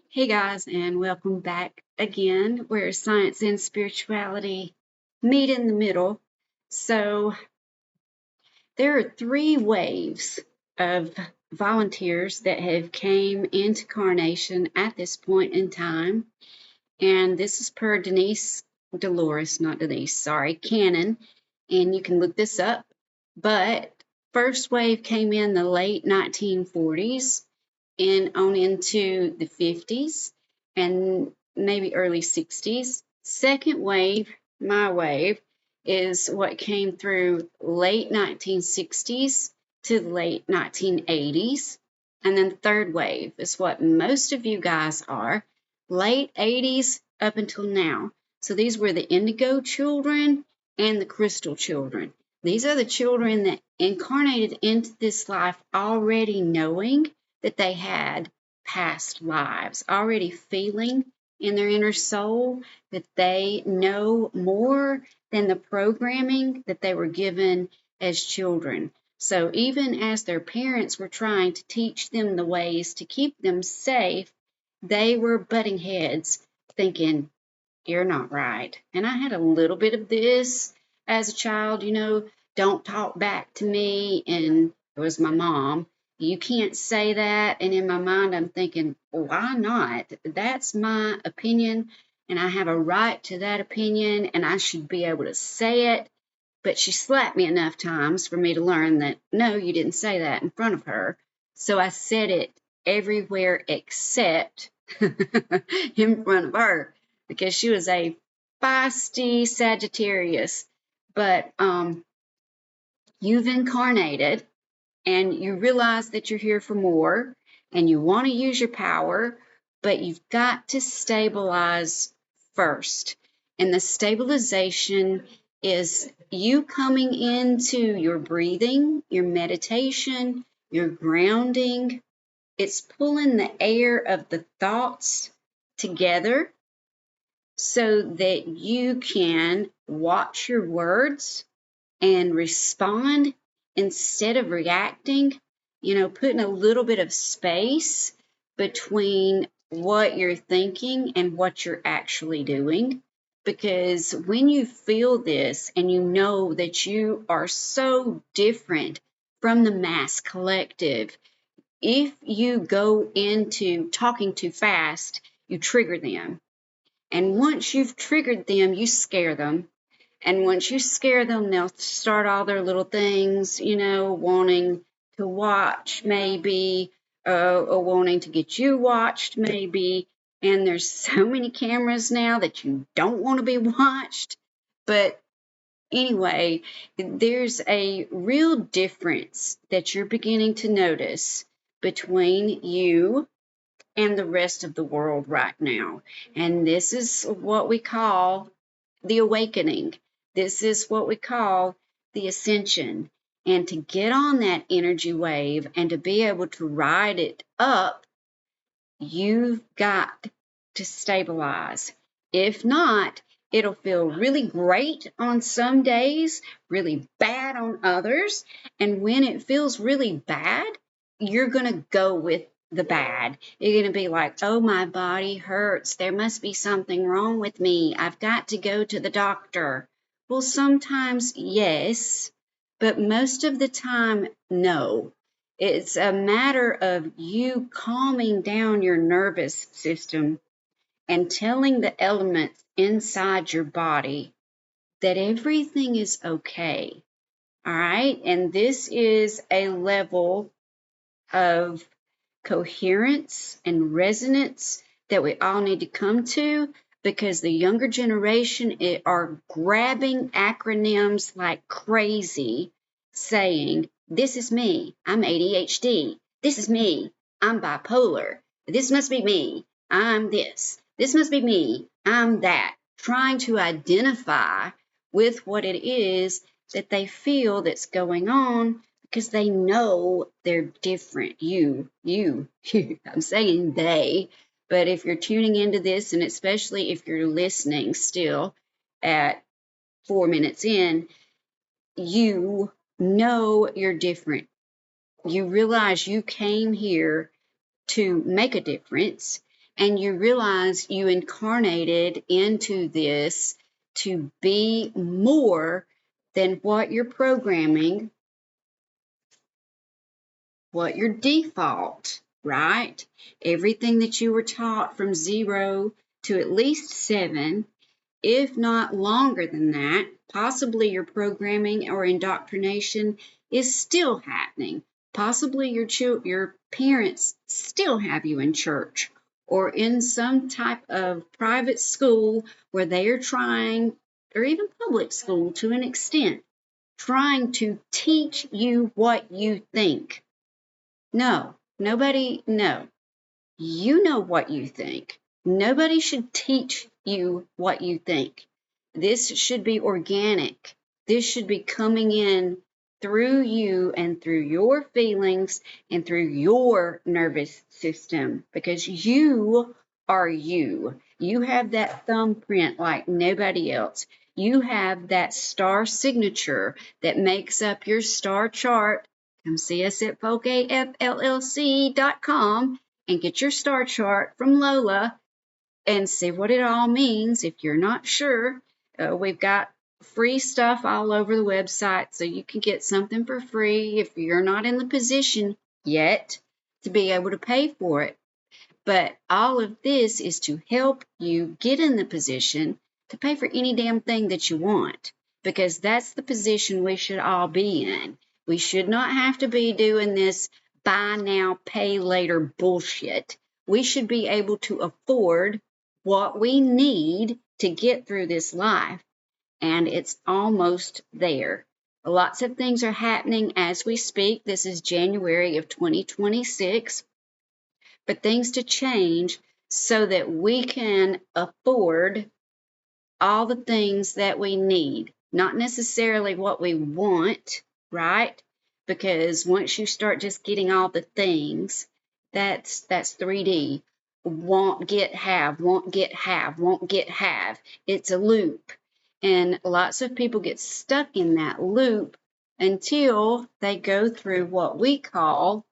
Hey guys, and welcome back again, where science and spirituality meet in the middle. So, there are three waves of volunteers that have came into Carnation at this point in time, and this is per Cannon, and you can look this up. But first wave came in the late 1940s and on into the 50s and maybe early 60s. Second wave, my wave, is what came through late 1960s to late 1980s. And then third wave is what most of you guys are, late 80s up until now. So these were the indigo children and the crystal children. These are the children that incarnated into this life already knowing that they had past lives, already feeling in their inner soul that they know more than the programming that they were given as children. So even as their parents were trying to teach them the ways to keep them safe, they were butting heads thinking, you're not right. And I had a little bit of this as a child, don't talk back to me. And it was my mom. You can't say that. And in my mind, I'm thinking, why not? That's my opinion. And I have a right to that opinion. And I should be able to say it. But she slapped me enough times for me to learn that, no, you didn't say that in front of her. So I said it everywhere except in front of her because she was a feisty Sagittarius. But you've incarnated and you realize that you're here for more and you want to use your power, but you've got to stabilize first. And the stabilization is you coming into your breathing, your meditation, your grounding. It's pulling the air of the thoughts together so that you can watch your words and respond instead of reacting, putting a little bit of space between what you're thinking and what you're actually doing. Because when you feel this and you know that you are so different from the mass collective, if you go into talking too fast, you trigger them. And once you've triggered them, you scare them. And once you scare them, they'll start all their little things, wanting to watch maybe, or wanting to get you watched maybe. And there's so many cameras now that you don't want to be watched. But anyway, there's a real difference that you're beginning to notice between you and the rest of the world right now. And this is what we call the awakening. This is what we call the ascension. And to get on that energy wave and to be able to ride it up, you've got to stabilize. If not, it'll feel really great on some days, really bad on others. And when it feels really bad, you're going to go with the bad. You're going to be like, oh, my body hurts. There must be something wrong with me. I've got to go to the doctor. Well, sometimes, yes, but most of the time, no. It's a matter of you calming down your nervous system and telling the elements inside your body that everything is okay. All right. And this is a level of coherence and resonance that we all need to come to, because the younger generation are grabbing acronyms like crazy, saying, this is me, I'm ADHD. This is me, I'm bipolar. This must be me, I'm this. This must be me, I'm that. Trying to identify with what it is that they feel that's going on, because they know they're different. You, I'm saying they, but if you're tuning into this, and especially if you're listening still at 4 minutes in, you know you're different. You realize you came here to make a difference, and you realize you incarnated into this to be more than what you're programming, what your default, right? Everything that you were taught from 0 to at least 7, if not longer than that, possibly your programming or indoctrination is still happening. Possibly your parents still have you in church or in some type of private school where they are trying, or even public school to an extent, trying to teach you what you think. No, nobody, no. You know what you think. Nobody should teach you what you think. This should be organic. This should be coming in through you and through your feelings and through your nervous system, because you are you. You have that thumbprint like nobody else. You have that star signature that makes up your star chart. Come see us at folkafllc.com and get your star chart from Lola and see what it all means. If you're not sure, we've got free stuff all over the website, so you can get something for free if you're not in the position yet to be able to pay for it. But all of this is to help you get in the position to pay for any damn thing that you want, because that's the position we should all be in. We should not have to be doing this buy now, pay later bullshit. We should be able to afford what we need to get through this life, and it's almost there. Lots of things are happening as we speak. This is January of 2026. For things to change so that we can afford all the things that we need, not necessarily what we want, right? Because once you start just getting all the things, that's 3D. Want, get, have, won't get, have, won't get, have. It's a loop. And lots of people get stuck in that loop until they go through what we call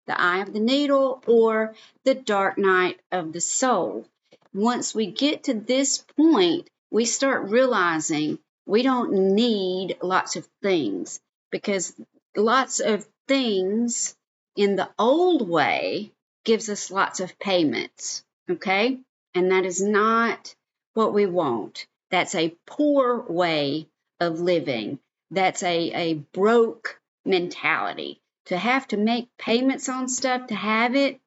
the eye of the needle or the dark night of the soul. Once we get to this point, we start realizing we don't need lots of things, because lots of things in the old way gives us lots of payments, okay? And that is not what we want. That's a poor way of living. That's a broke mentality. To have to make payments on stuff to have it,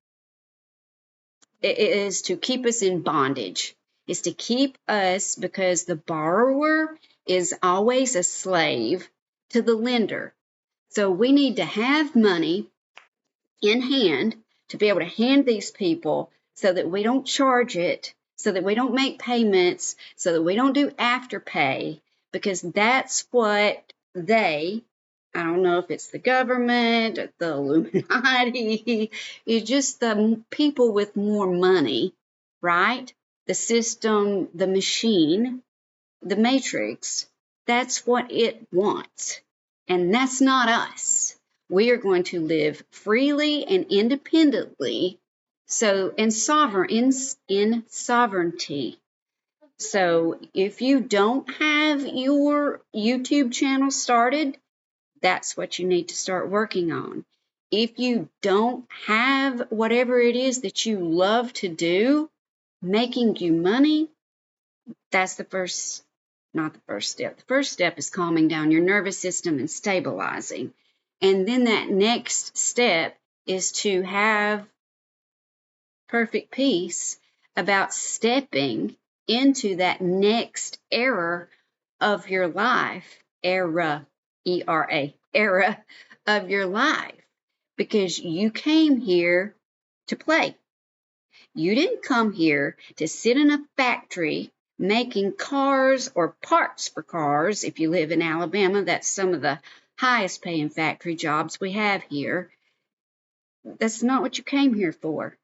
it is to keep us in bondage. It's to keep us, because the borrower is always a slave to the lender. So we need to have money in hand to be able to hand these people so that we don't charge it, so that we don't make payments, so that we don't do afterpay, because that's what I don't know if it's the government, the Illuminati, it's just the people with more money, right? The system, the machine, the matrix, that's what it wants. And that's not us. We are going to live freely and independently, so in sovereignty. So if you don't have your YouTube channel started, that's what you need to start working on. If you don't have whatever it is that you love to do, making you money, that's not the first step. The first step is calming down your nervous system and stabilizing. And then that next step is to have perfect peace about stepping into that next era of your life, era, E-R-A, era of your life, because you came here to play. You didn't come here to sit in a factory making cars or parts for cars. If you live in Alabama, that's some of the highest paying factory jobs we have here. That's not what you came here for,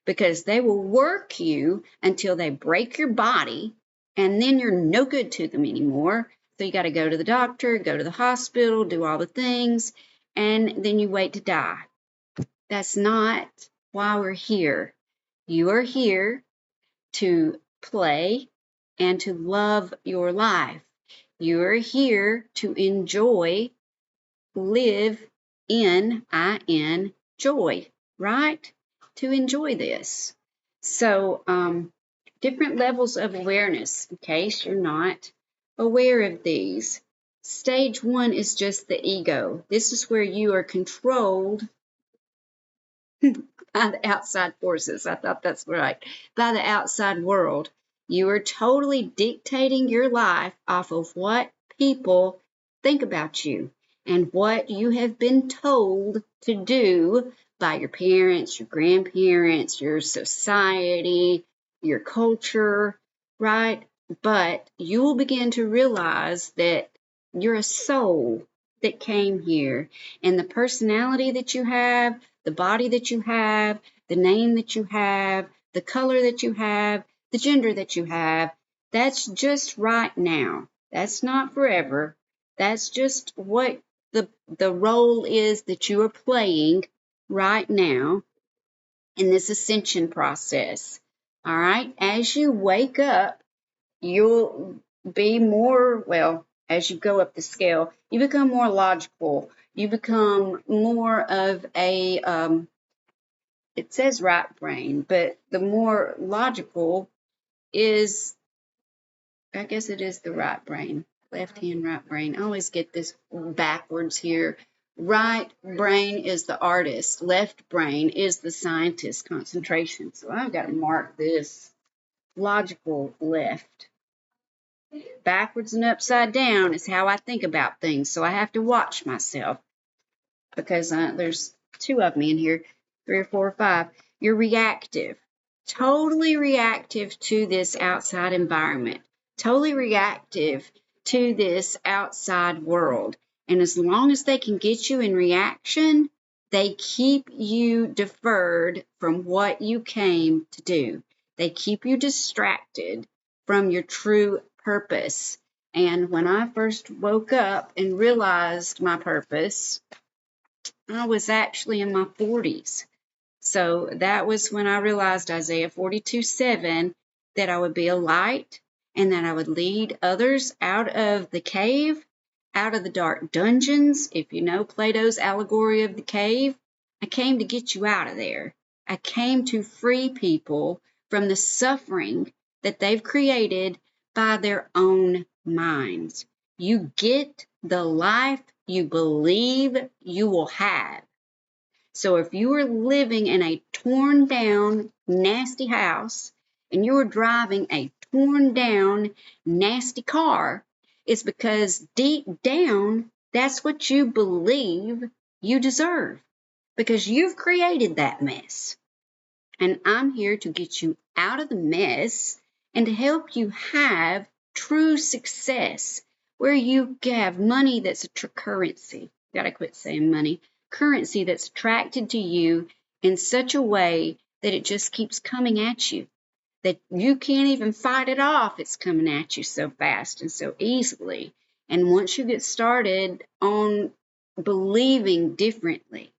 because they will work you until they break your body, and then you're no good to them anymore. So you got to go to the doctor, go to the hospital, do all the things, and then you wait to die. That's not why we're here. You are here to play and to love your life. You're here to enjoy, live in joy, right? To enjoy this. So, different levels of awareness, in case you're not aware of these. Stage 1 is just the ego. This is where you are controlled by the outside forces. I thought that's right. By the outside world. You are totally dictating your life off of what people think about you and what you have been told to do by your parents, your grandparents, your society, your culture, right? But you will begin to realize that you're a soul that came here, and the personality that you have, the body that you have, the name that you have, the color that you have, the gender that you have, that's just right now. That's not forever. That's just what the role is that you are playing right now in this ascension process. All right? As you wake up, you'll be more, well, as you go up the scale, you become more logical. You become more of a, it says right brain, but the more logical is, I guess it is the right brain. Left hand, right brain. I always get this backwards here. Right brain is the artist. Left brain is the scientist. Concentration. So I've got to mark this. Logical left. Backwards and upside down is how I think about things. So I have to watch myself because there's 2 of me in here, 3 or 4 or 5. You're reactive, totally reactive to this outside environment, totally reactive to this outside world. And as long as they can get you in reaction, they keep you deferred from what you came to do. They keep you distracted from your true purpose. And when I first woke up and realized my purpose, I was actually in my 40s. So that was when I realized Isaiah 42:7, that I would be a light and that I would lead others out of the cave, out of the dark dungeons. If you know Plato's allegory of the cave, I came to get you out of there. I came to free people from the suffering that they've created by their own minds. You get the life you believe you will have. So if you are living in a torn down, nasty house and you are driving a torn down, nasty car, it's because deep down, that's what you believe you deserve because you've created that mess. And I'm here to get you out of the mess and to help you have true success where you have money that's a currency. Gotta quit saying money. Currency that's attracted to you in such a way that it just keeps coming at you, that you can't even fight it off. It's coming at you so fast and so easily. And once you get started on believing differently,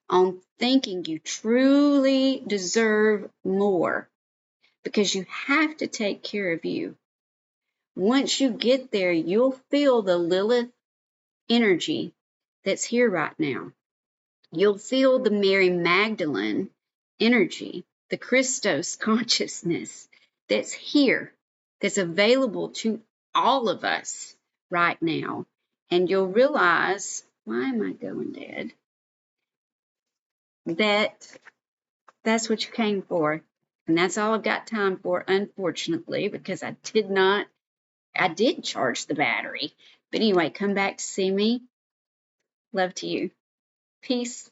on thinking you truly deserve more, because you have to take care of you. Once you get there, you'll feel the Lilith energy that's here right now. You'll feel the Mary Magdalene energy, the Christos consciousness that's here, that's available to all of us right now. And you'll realize, why am I going dead? That's what you came for. And that's all I've got time for, unfortunately, because I did charge the battery. But anyway, come back to see me. Love to you. Peace.